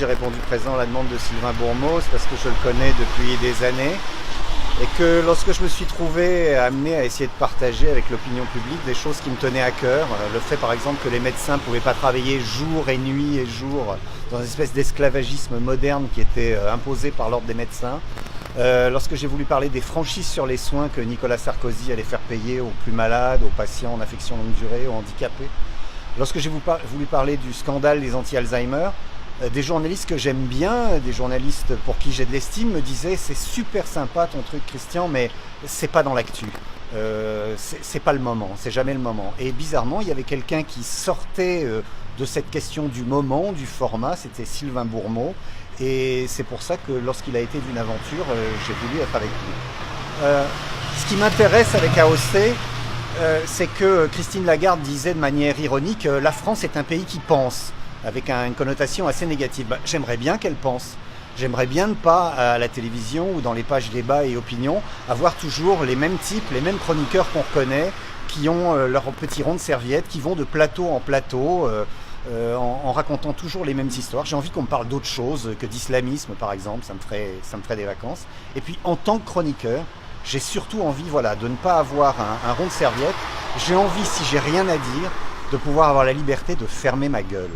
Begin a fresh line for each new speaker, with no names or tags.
j'ai répondu présent à la demande de Sylvain Bourmeau, c'est parce que je le connais depuis des années et que lorsque je me suis trouvé amené à essayer de partager avec l'opinion publique des choses qui me tenaient à cœur, le fait par exemple que les médecins ne pouvaient pas travailler jour et nuit et jour dans une espèce d'esclavagisme moderne qui était imposé par l'ordre des médecins, lorsque j'ai voulu parler des franchises sur les soins que Nicolas Sarkozy allait faire payer aux plus malades, aux patients en affection longue durée, aux handicapés, lorsque j'ai voulu parler du scandale des anti-Alzheimer, des journalistes que j'aime bien, des journalistes pour qui j'ai de l'estime, me disaient c'est super sympa ton truc Christian, mais c'est pas dans l'actu. C'est pas le moment, c'est jamais le moment. Et bizarrement, il y avait quelqu'un qui sortait de cette question du moment, du format, c'était Sylvain Bourmeau. Et c'est pour ça que lorsqu'il a été d'une aventure, j'ai voulu être avec lui. Ce qui m'intéresse avec AOC, c'est que Christine Lagarde disait de manière ironique la France est un pays qui pense, avec une connotation assez négative. J'aimerais bien qu'elle pense. J'aimerais bien ne pas, à la télévision ou dans les pages débat et opinion, avoir toujours les mêmes types, les mêmes chroniqueurs qu'on reconnaît, qui ont leur petit rond de serviette, qui vont de plateau en plateau, en racontant toujours les mêmes histoires. J'ai envie qu'on me parle d'autre chose que d'islamisme, par exemple, ça me ferait des vacances. Et puis, en tant que chroniqueur, j'ai surtout envie de ne pas avoir un rond de serviette. J'ai envie, si j'ai rien à dire, de pouvoir avoir la liberté de fermer ma gueule.